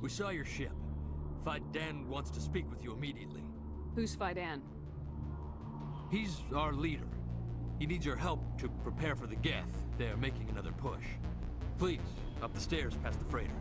We saw your ship. Dan wants to speak with you immediately. Who's Dan? He's our leader. He needs your help to prepare for the geth. They're making another push. Please, up the stairs past the freighter.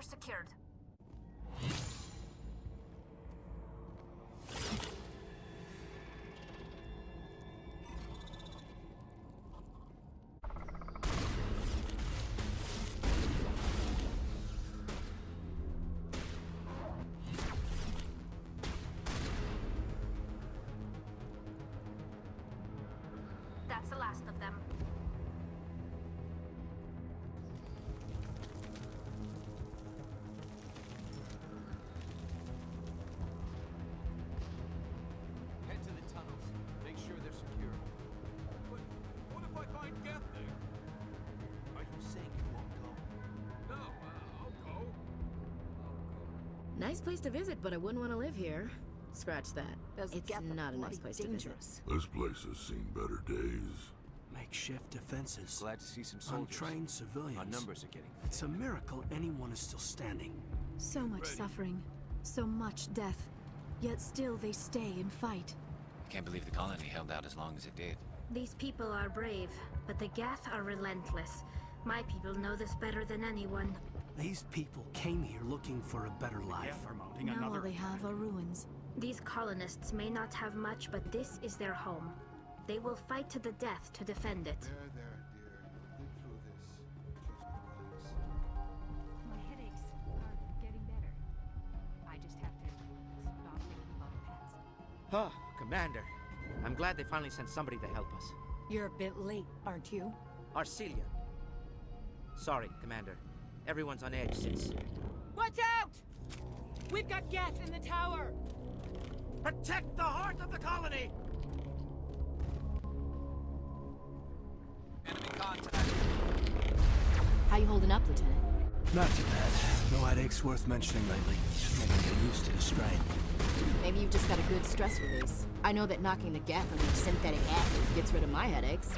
Secured. That's the last of them. Nice place to visit, but I wouldn't want to live here. Scratch that. Those It's geth are not a nice bloody place dangerous. to visit. This place has seen better days. Makeshift defenses. Glad to see some soldiers. Untrained civilians. Our numbers are getting... It's a miracle anyone is still standing. So much suffering, so much death. Yet still they stay and fight. I can't believe the colony held out as long as it did. These people are brave, but the geth are relentless. My people know this better than anyone. These people came here looking for a better life. Now all they have are ruins. These colonists may not have much, but this is their home. They will fight to the death to defend it. There, dear. We'll get through this. Just relax. My headaches are getting better. I just have to stop thinking about the past. Oh, Commander. I'm glad they finally sent somebody to help us. You're a bit late, aren't you? Arcelia. Sorry, Commander. Everyone's on edge since... Watch out! We've got geth in the tower! Protect the heart of the colony! Enemy contact. How you holding up, Lieutenant? Not too bad. No headaches worth mentioning lately. Maybe I'm getting used to the strain. Maybe you've just got a good stress release. I know that knocking the geth on these synthetic acids gets rid of my headaches.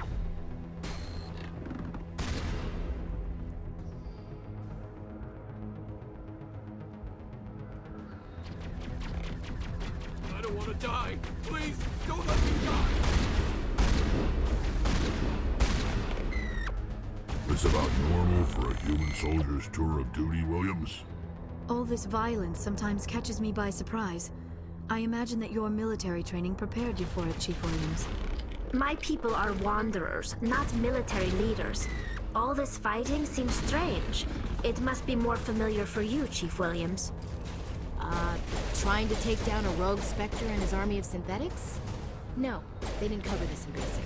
I don't want to die! Please, don't let me die! It's about normal for a human soldier's tour of duty, Williams. All this violence sometimes catches me by surprise. I imagine that your military training prepared you for it, Chief Williams. My people are wanderers, not military leaders. All this fighting seems strange. It must be more familiar for you, Chief Williams. Trying to take down a rogue Spectre and his army of synthetics? No, they didn't cover this in basic.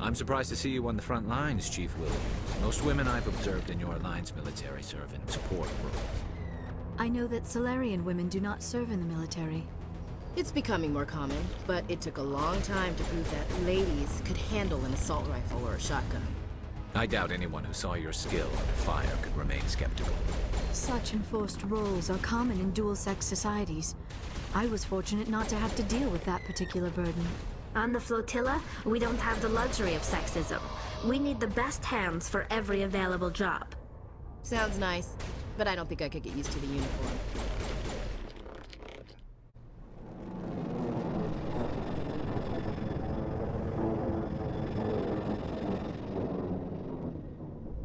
I'm surprised to see you on the front lines, Chief Williams. Most women I've observed in your Alliance military serve in support roles. I know that Solarian women do not serve in the military. It's becoming more common, but it took a long time to prove that ladies could handle an assault rifle or a shotgun. I doubt anyone who saw your skill under fire could remain skeptical. Such enforced roles are common in dual-sex societies. I was fortunate not to have to deal with that particular burden. On the flotilla, we don't have the luxury of sexism. We need the best hands for every available job. Sounds nice, but I don't think I could get used to the uniform.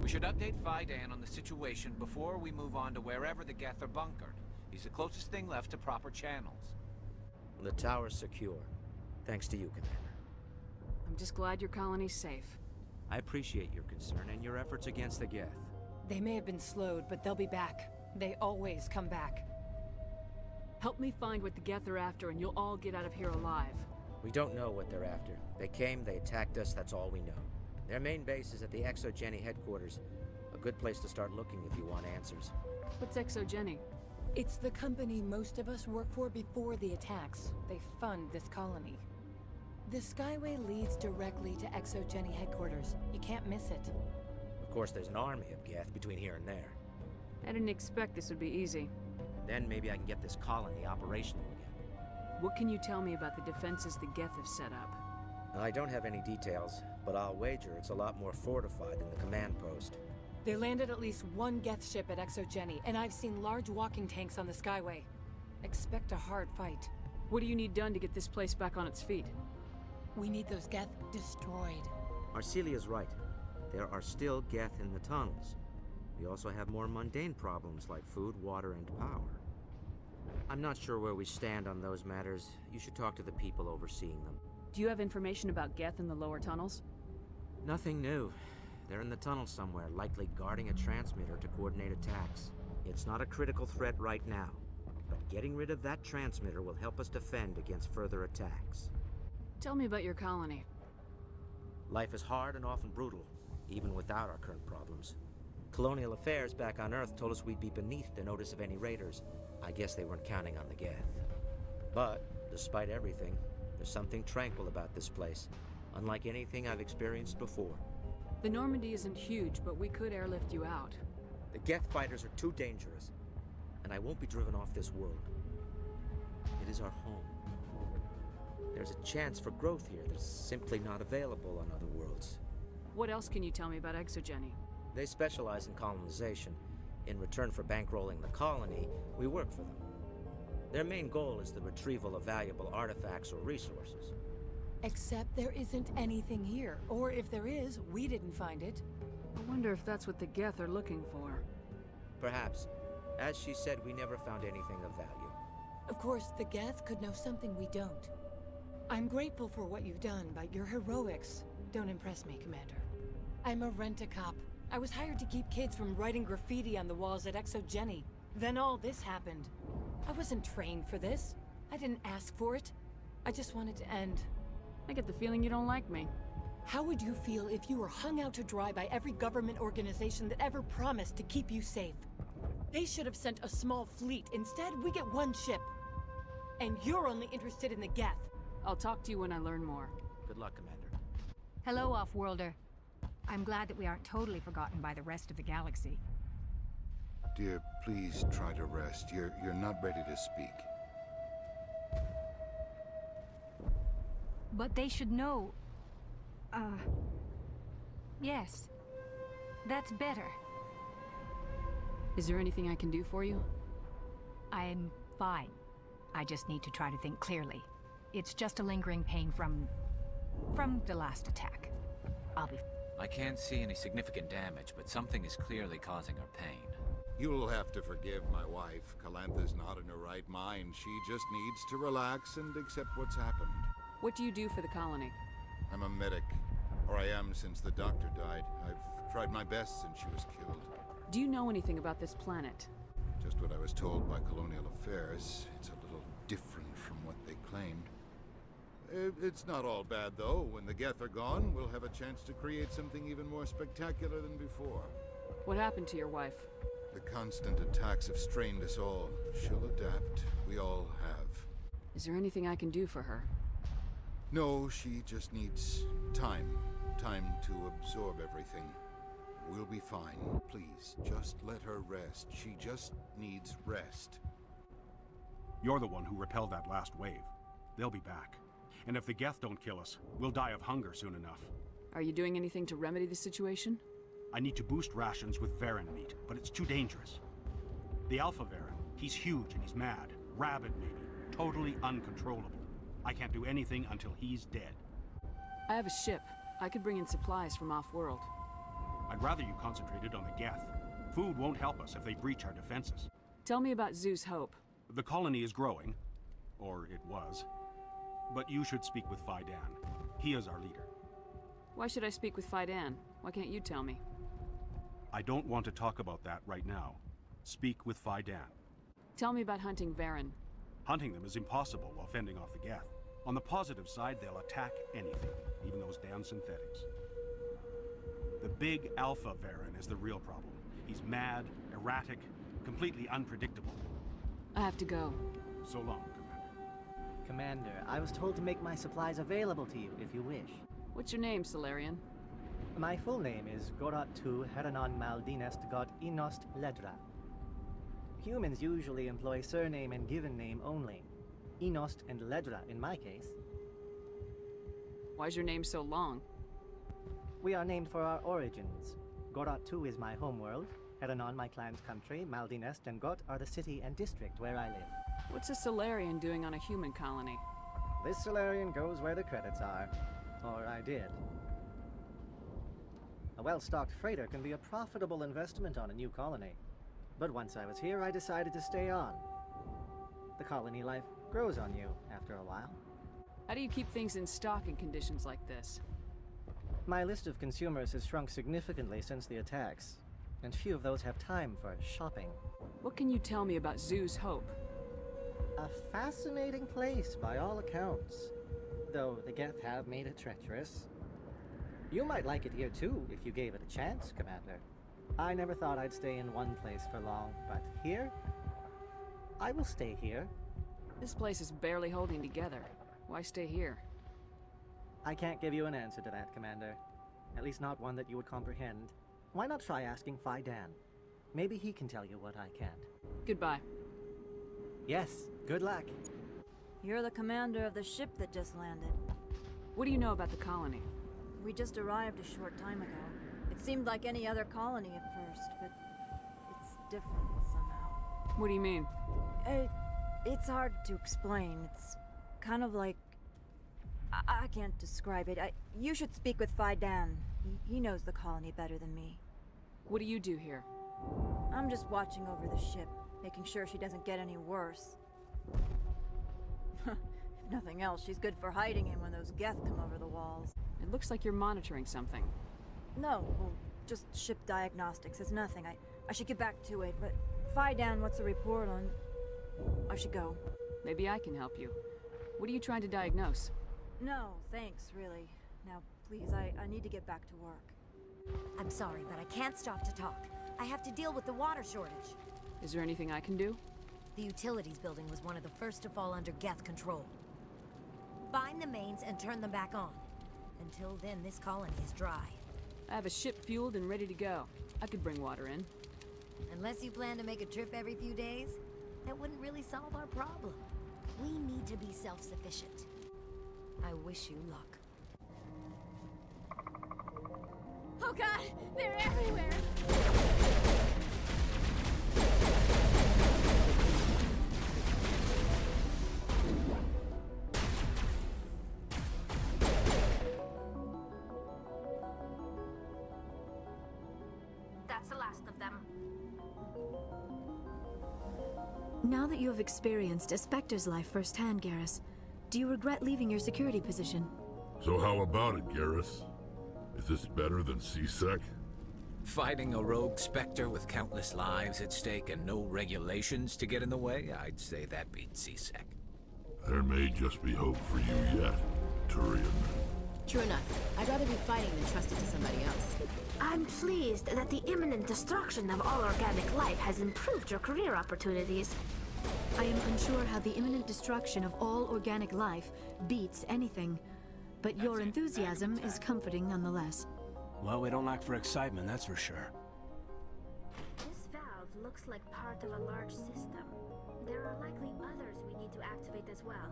We should update Dan on the situation before we move on to wherever the geth are bunkered. He's the closest thing left to proper channels. The tower's secure. Thanks to you, Commander. I'm just glad your colony's safe. I appreciate your concern and your efforts against the geth. They may have been slowed, but they'll be back. They always come back. Help me find what the geth are after, and you'll all get out of here alive. We don't know what they're after. They came, they attacked us, that's all we know. Their main base is at the Exogeny headquarters. A good place to start looking if you want answers. What's Exogeny? It's the company most of us work for before the attacks. They fund this colony. The Skyway leads directly to Exogeny headquarters. You can't miss it. Of course, there's an army of geth between here and there. I didn't expect this would be easy. Then maybe I can get this colony operational again. What can you tell me about the defenses the geth have set up? I don't have any details, but I'll wager it's a lot more fortified than the command post. They landed at least one geth ship at Exogeny, and I've seen large walking tanks on the Skyway. Expect a hard fight. What do you need done to get this place back on its feet? We need those geth destroyed. Arcelia's right. There are still geth in the tunnels. We also have more mundane problems like food, water, and power. I'm not sure where we stand on those matters. You should talk to the people overseeing them. Do you have information about geth in the lower tunnels? Nothing new. They're in the tunnel somewhere, likely guarding a transmitter to coordinate attacks. It's not a critical threat right now, but getting rid of that transmitter will help us defend against further attacks. Tell me about your colony. Life is hard and often brutal, even without our current problems. Colonial affairs back on Earth told us we'd be beneath the notice of any raiders. I guess they weren't counting on the geth. But, despite everything, there's something tranquil about this place, unlike anything I've experienced before. The Normandy isn't huge, but we could airlift you out. The geth fighters are too dangerous, and I won't be driven off this world. It is our home. There's a chance for growth here that's simply not available on other worlds. What else can you tell me about Exogeny? They specialize in colonization. In return for bankrolling the colony, we work for them. Their main goal is the retrieval of valuable artifacts or resources. Except there isn't anything here, or if there is, we didn't find it. I wonder if that's what the geth are looking for. Perhaps. As she said, we never found anything of value. Of course, the geth could know something we don't. I'm grateful for what you've done, but your heroics don't impress me, Commander. I'm a rent-a-cop. I was hired to keep kids from writing graffiti on the walls at Exogeny. Then all this happened. I wasn't trained for this. I didn't ask for it. I just wanted to end. I get the feeling you don't like me. How would you feel if you were hung out to dry by every government organization that ever promised to keep you safe? They should have sent a small fleet. Instead, we get one ship. And you're only interested in the geth. I'll talk to you when I learn more. Good luck, Commander. Hello, Off-Worlder. I'm glad that we aren't totally forgotten by the rest of the galaxy. Dear, please try to rest. You're not ready to speak. But they should know... Yes. That's better. Is there anything I can do for you? I'm fine. I just need to try to think clearly. It's just a lingering pain from the last attack. I'll be... I can't see any significant damage, but something is clearly causing her pain. You'll have to forgive my wife. Calantha's not in her right mind. She just needs to relax and accept what's happened. What do you do for the colony? I'm a medic. Or I am since the doctor died. I've tried my best since she was killed. Do you know anything about this planet? Just what I was told by Colonial Affairs. It's a little different from what they claimed. It's not all bad, though. When the geth are gone, we'll have a chance to create something even more spectacular than before. What happened to your wife? The constant attacks have strained us all. She'll adapt. We all have. Is there anything I can do for her? No, she just needs time. Time to absorb everything. We'll be fine. Please, just let her rest. She just needs rest. You're the one who repelled that last wave. They'll be back. And if the geth don't kill us, we'll die of hunger soon enough. Are you doing anything to remedy the situation? I need to boost rations with Varen meat, but it's too dangerous. The Alpha Varen, he's huge and he's mad. Rabid, maybe. Totally uncontrollable. I can't do anything until he's dead. I have a ship. I could bring in supplies from off-world. I'd rather you concentrated on the geth. Food won't help us if they breach our defenses. Tell me about Zeus Hope. The colony is growing. Or it was. But you should speak with Faidan. He is our leader. Why should I speak with Fidan? Why can't you tell me? I don't want to talk about that right now. Speak with Fidan. Tell me about hunting Varen. Hunting them is impossible while fending off the geth. On the positive side, they'll attack anything, even those damn synthetics. The big Alpha Varen is the real problem. He's mad, erratic, completely unpredictable. I have to go. So long, Commander. Commander, I was told to make my supplies available to you if you wish. What's your name, Salarian? My full name is Gorat tu Heranon Maldinest got Inost Ledra. Humans usually employ surname and given name only. Inost and Ledra in my case. Why's your name so long? We are named for our origins. Gorat tu is my homeworld, Heranon my clan's country, Maldinest and Got are the city and district where I live. What's a Salarian doing on a human colony? This Salarian goes where the credits are. Or I did. A well-stocked freighter can be a profitable investment on a new colony. But once I was here, I decided to stay on. The colony life grows on you after a while. How do you keep things in stock in conditions like this? My list of consumers has shrunk significantly since the attacks, and few of those have time for shopping. What can you tell me about Zoo's Hope? A fascinating place by all accounts, though the geth have made it treacherous. You might like it here too, if you gave it a chance, Commander. I never thought I'd stay in one place for long, but here? I will stay here. This place is barely holding together. Why stay here? I can't give you an answer to that, Commander. At least not one that you would comprehend. Why not try asking Fidan? Maybe he can tell you what I can't. Goodbye. Yes, good luck. You're the commander of the ship that just landed. What do you know about the colony? We just arrived a short time ago. It seemed like any other colony at first, but it's different somehow. What do you mean? It's hard to explain. It's kind of like... I can't describe it. You should speak with Fidan. He knows the colony better than me. What do you do here? I'm just watching over the ship, making sure she doesn't get any worse. If nothing else, she's good for hiding in when those geth come over the walls. It looks like you're monitoring something. No, well, just ship diagnostics. It's nothing. I should get back to it, but Fidan, what's the report on... I should go. Maybe I can help you. What are you trying to diagnose? No, thanks, really. Now, please, I need to get back to work. I'm sorry, but I can't stop to talk. I have to deal with the water shortage. Is there anything I can do? The utilities building was one of the first to fall under geth control. Find the mains and turn them back on. Until then, this colony is dry. I have a ship fueled and ready to go. I could bring water in. Unless you plan to make a trip every few days, that wouldn't really solve our problem. We need to be self-sufficient. I wish you luck. Oh god! They're everywhere! That's the last of them. Now that you have experienced a Spectre's life firsthand, Garrus, do you regret leaving your security position? So how about it, Garrus? Is this better than C-Sec? Fighting a rogue Spectre with countless lives at stake and no regulations to get in the way? I'd say that beats C-Sec. There may just be hope for you yet, Turian. True enough. I'd rather be fighting than trusted to somebody else. I'm pleased that the imminent destruction of all organic life has improved your career opportunities. I am unsure how the imminent destruction of all organic life beats anything, but your enthusiasm is comforting nonetheless. Well, we don't lack for excitement, that's for sure. This valve looks like part of a large system. There are likely others we need to activate as well.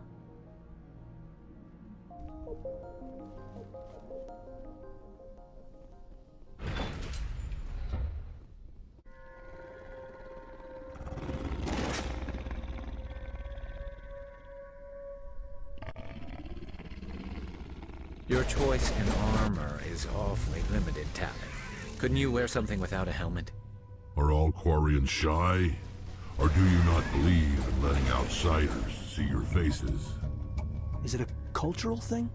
Your choice in armor is awfully limited, Tally. Couldn't you wear something without a helmet? Are all Quarians shy? Or do you not believe in letting outsiders see your faces? Is it a cultural thing?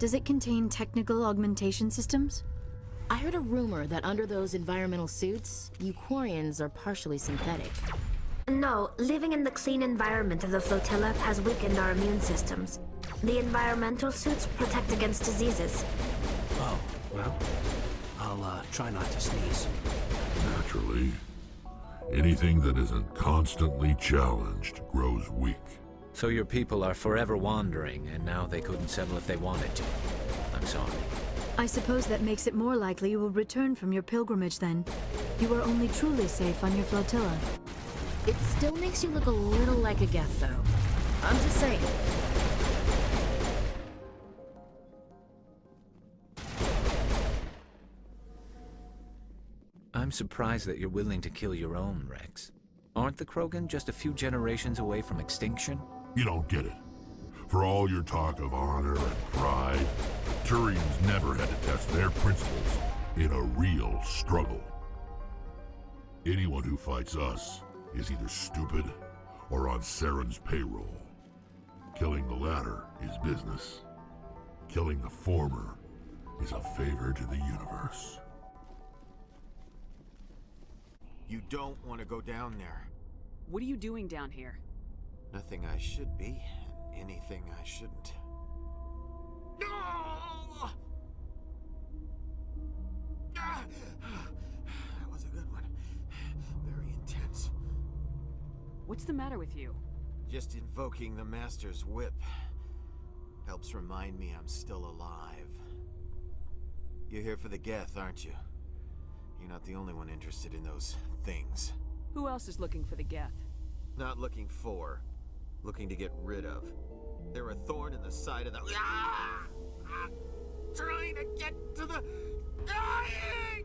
Does it contain technical augmentation systems? I heard a rumor that under those environmental suits, Euquarians are partially synthetic. No, living in the clean environment of the flotilla has weakened our immune systems. The environmental suits protect against diseases. Oh, well, I'll try not to sneeze. Naturally. Anything that isn't constantly challenged grows weak. So your people are forever wandering, and now they couldn't settle if they wanted to. I'm sorry. I suppose that makes it more likely you will return from your pilgrimage then. You are only truly safe on your flotilla. It still makes you look a little like a geth, though. I'm just saying. I'm surprised that you're willing to kill your own, Rex. Aren't the Krogan just a few generations away from extinction? You don't get it. For all your talk of honor and pride, the Turians never had to test their principles in a real struggle. Anyone who fights us is either stupid or on Saren's payroll. Killing the latter is business. Killing the former is a favor to the universe. You don't want to go down there. What are you doing down here? Nothing I should be, and anything I shouldn't. No! That was a good one. Very intense. What's the matter with you? Just invoking the Master's whip helps remind me I'm still alive. You're here for the geth, aren't you? You're not the only one interested in those things. Who else is looking for the geth? Not looking for. Looking to get rid of. They're a thorn in the side of the... Ah! Ah! Trying to get to the... Dying!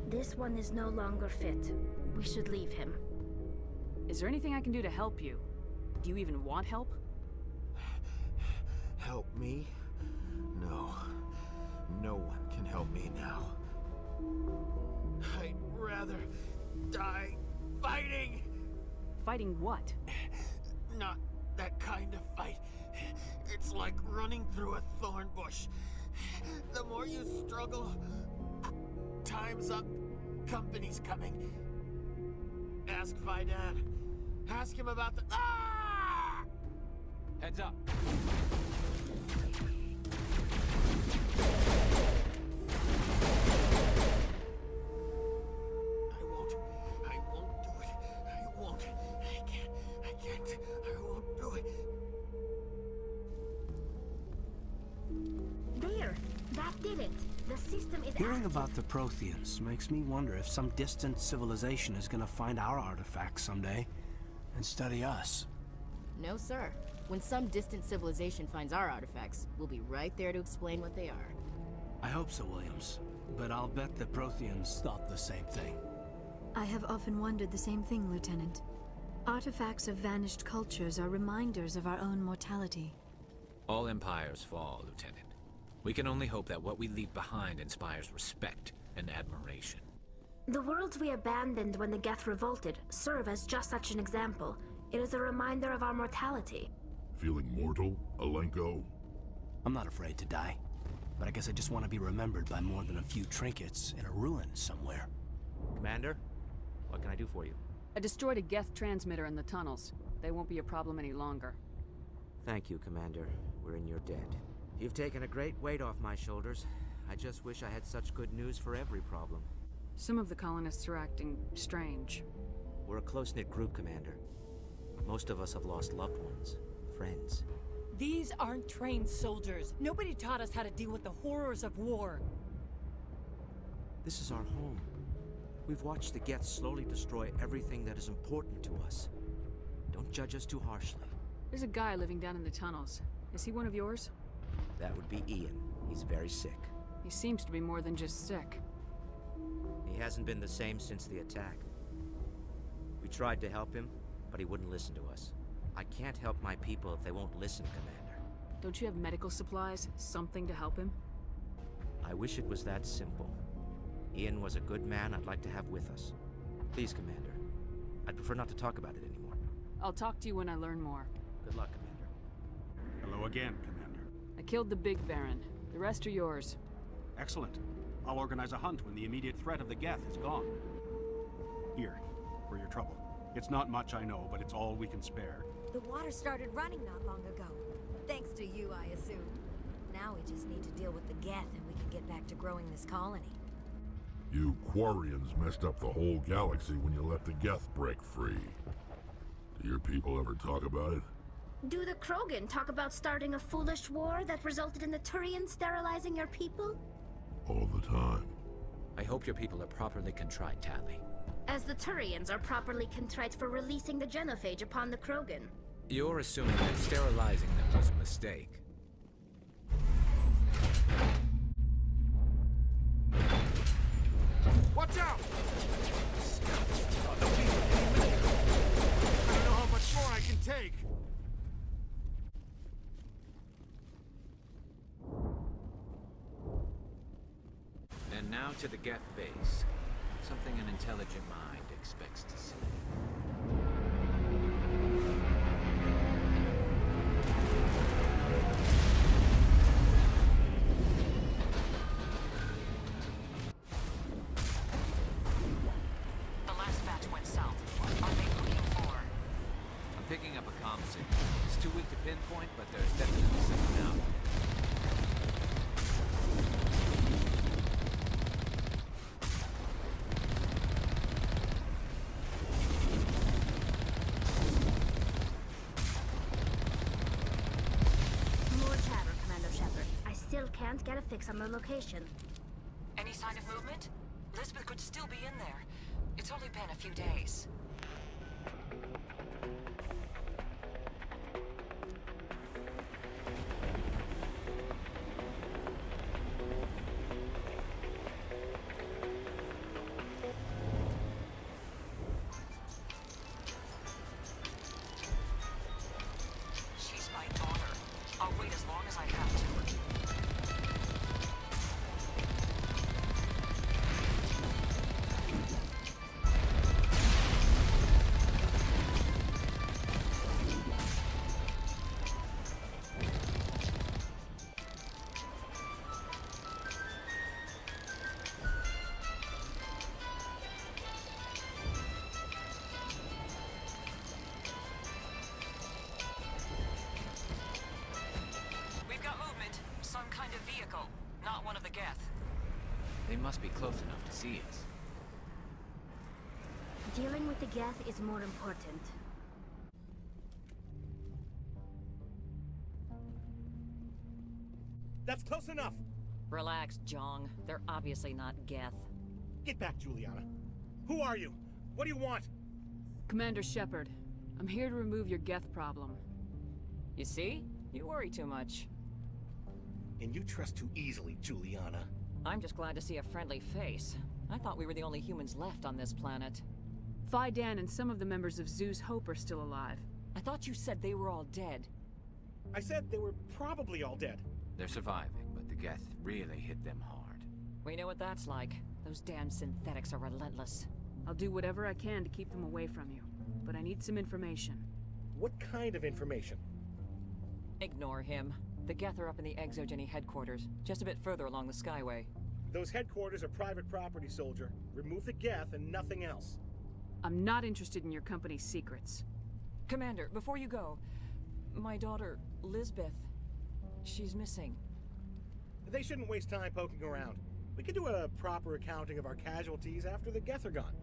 This one is no longer fit. We should leave him. Is there anything I can do to help you? Do you even want help? Help me? No. No one can help me now. I'd rather die fighting! Fighting what? Not that kind of fight. It's like running through a thorn bush. The more you struggle, time's up. Company's coming. Ask Faidan. Ask him about the... Ah! Heads up. I won't do it. I won't. I can't. I won't do it. There! That did it! The system is Hearing active. about the Protheans makes me wonder if some distant civilization is gonna find our artifacts someday and study us. No, sir. When some distant civilization finds our artifacts, we'll be right there to explain what they are. I hope so, Williams. But I'll bet the Protheans thought the same thing. I have often wondered the same thing, Lieutenant. Artifacts of vanished cultures are reminders of our own mortality. All empires fall, Lieutenant. We can only hope that what we leave behind inspires respect and admiration. The worlds we abandoned when the Geth revolted serve as just such an example. It is a reminder of our mortality. Feeling mortal, Alenko? I'm not afraid to die. But I guess I just want to be remembered by more than a few trinkets in a ruin somewhere. Commander, what can I do for you? I destroyed a geth transmitter in the tunnels. They won't be a problem any longer. Thank you, Commander. We're in your debt. You've taken a great weight off my shoulders. I just wish I had such good news for every problem. Some of the colonists are acting strange. We're a close-knit group, Commander. Most of us have lost loved ones, friends. These aren't trained soldiers. Nobody taught us how to deal with the horrors of war. This is our home. We've watched the geth slowly destroy everything that is important to us. Don't judge us too harshly. There's a guy living down in the tunnels. Is he one of yours? That would be Ian. He's very sick. He seems to be more than just sick. He hasn't been the same since the attack. We tried to help him, but he wouldn't listen to us. I can't help my people if they won't listen, Commander. Don't you have medical supplies? Something to help him? I wish it was that simple. Ian was a good man I'd like to have with us. Please, Commander. I'd prefer not to talk about it anymore. I'll talk to you when I learn more. Good luck, Commander. Hello again, Commander. I killed the big Varen. The rest are yours. Excellent. I'll organize a hunt when the immediate threat of the geth is gone. Here, for your trouble. It's not much, I know, but it's all we can spare. The water started running not long ago. Thanks to you, I assume. Now we just need to deal with the geth and we can get back to growing this colony. You Quarians messed up the whole galaxy when you let the geth break free. Do your people ever talk about it? Do the Krogan talk about starting a foolish war that resulted in the Turians sterilizing your people? All the time. I hope your people are properly contrite, Tally. As the Turians are properly contrite for releasing the genophage upon the Krogan. You're assuming that sterilizing them was a mistake. Watch out! Oh, don't leave me. I don't know how much more I can take. And now to the geth base. Something an intelligent mind expects to see. The last batch went south. Are they looking for? I'm picking up a comm signal. It's too weak to pinpoint, but there's definitely something out. More chatter, Commander Shepard. I still can't get a fix on the location. Any sign of movement? Lisbeth could still be in there. It's only been a few days. She's my daughter. I'll wait as long as I have to. We've got movement. Some kind of vehicle. Not one of the geth. They must be close enough to see us. Dealing with the geth is more important. That's close enough. Relax, Jong. They're obviously not geth. Get back, Juliana. Who are you? What do you want? Commander Shepard, I'm here to remove your geth problem. You see? You worry too much. And you trust too easily, Juliana. I'm just glad to see a friendly face. I thought we were the only humans left on this planet. Fidan and some of the members of Zoo's Hope are still alive. I thought you said they were all dead. I said they were probably all dead. They're surviving, but the geth really hit them hard. We know what that's like. Those damn synthetics are relentless. I'll do whatever I can to keep them away from you, but I need some information. What kind of information? Ignore him. The geth are up in the Exogeny headquarters, just a bit further along the Skyway. Those headquarters are private property, soldier. Remove the geth and nothing else. I'm not interested in your company's secrets. Commander, before you go, my daughter, Lisbeth, she's missing. They shouldn't waste time poking around. We could do a proper accounting of our casualties after the geth are gone.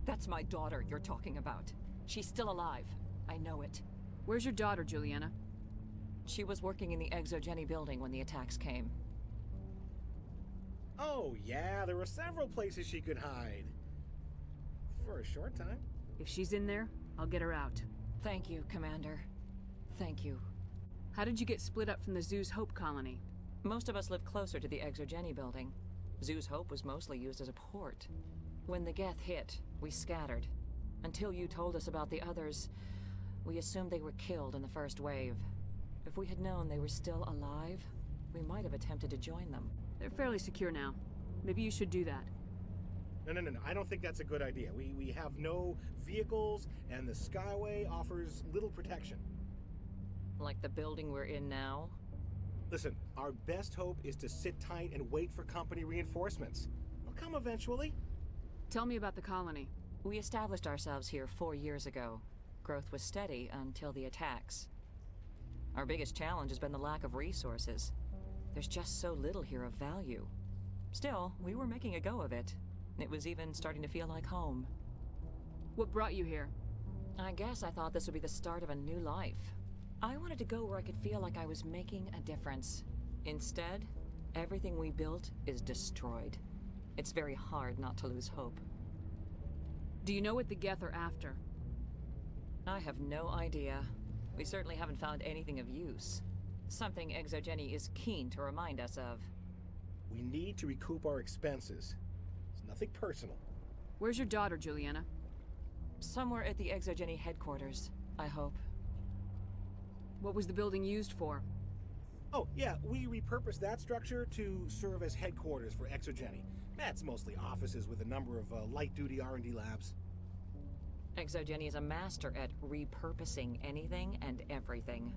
That's my daughter you're talking about. She's still alive. I know it. Where's your daughter, Juliana? She was working in the Exogeny building when the attacks came. Oh, yeah, there were several places she could hide. For a short time. If she's in there, I'll get her out. Thank you, Commander. Thank you. How did you get split up from the Zoo's Hope colony? Most of us live closer to the Exogeny building. Zoo's Hope was mostly used as a port. When the geth hit, we scattered. Until you told us about the others, we assumed they were killed in the first wave. If we had known they were still alive, we might have attempted to join them. They're fairly secure now. Maybe you should do that. No. I don't think that's a good idea. We have no vehicles, and the Skyway offers little protection. Like the building we're in now? Listen, our best hope is to sit tight and wait for company reinforcements. They'll come eventually. Tell me about the colony. We established ourselves here 4 years ago. Growth was steady until the attacks. Our biggest challenge has been the lack of resources. There's just so little here of value. Still, we were making a go of it. It was even starting to feel like home. What brought you here? I guess I thought this would be the start of a new life. I wanted to go where I could feel like I was making a difference. Instead, everything we built is destroyed. It's very hard not to lose hope. Do you know what the Geth are after? I have no idea. We certainly haven't found anything of use. Something Exogeny is keen to remind us of. We need to recoup our expenses. It's nothing personal. Where's your daughter, Juliana? Somewhere at the Exogeny headquarters, I hope. What was the building used for? Oh, yeah, we repurposed that structure to serve as headquarters for Exogeny. That's mostly offices with a number of light-duty R&D labs. Exogeny is a master at repurposing anything and everything.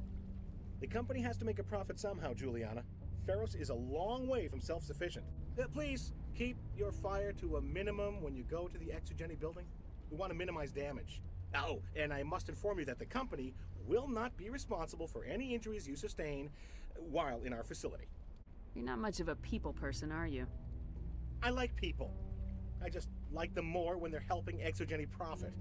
The company has to make a profit somehow, Juliana. Feros is a long way from self-sufficient. Please, keep your fire to a minimum when you go to the Exogeny building. We want to minimize damage. Oh, and I must inform you that the company will not be responsible for any injuries you sustain while in our facility. You're not much of a people person, are you? I like people. I just like them more when they're helping Exogeny profit.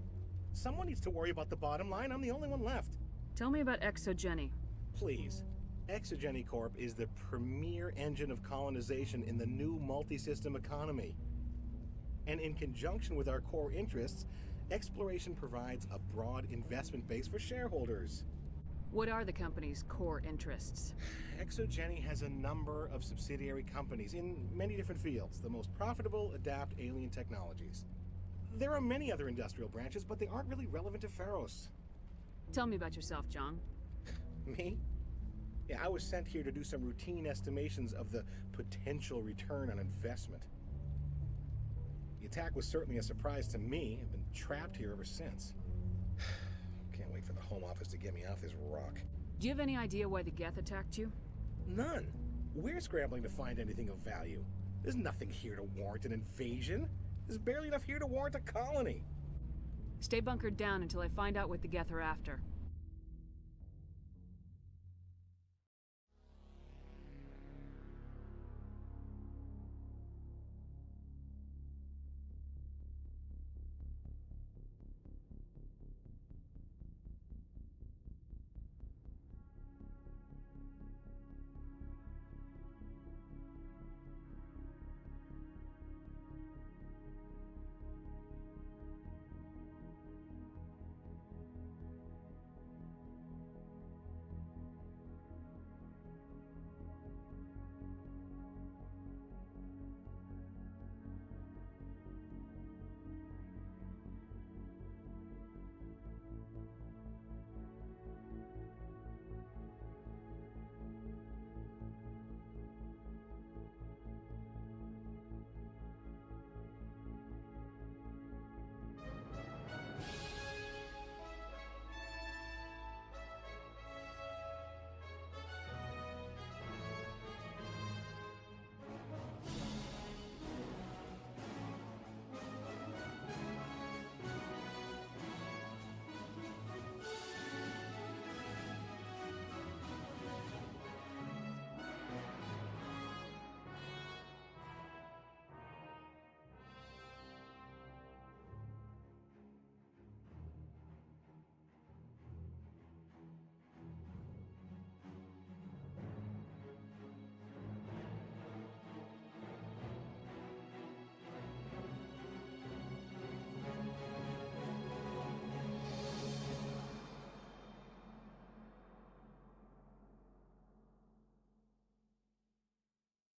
Someone needs to worry about the bottom line. I'm the only one left. Tell me about Exogeny. Please. Exogeny Corp is the premier engine of colonization in the new multi-system economy. And in conjunction with our core interests, exploration provides a broad investment base for shareholders. What are the company's core interests? Exogeny has a number of subsidiary companies in many different fields. The most profitable adapt alien technologies. There are many other industrial branches, but they aren't really relevant to Feros. Tell me about yourself, John. Me? Yeah, I was sent here to do some routine estimations of the potential return on investment. The attack was certainly a surprise to me. I've been trapped here ever since. Can't wait for the Home Office to get me off this rock. Do you have any idea why the Geth attacked you? None. We're scrambling to find anything of value. There's nothing here to warrant an invasion. There's barely enough here to warrant a colony. Stay bunkered down until I find out what the Geth are after.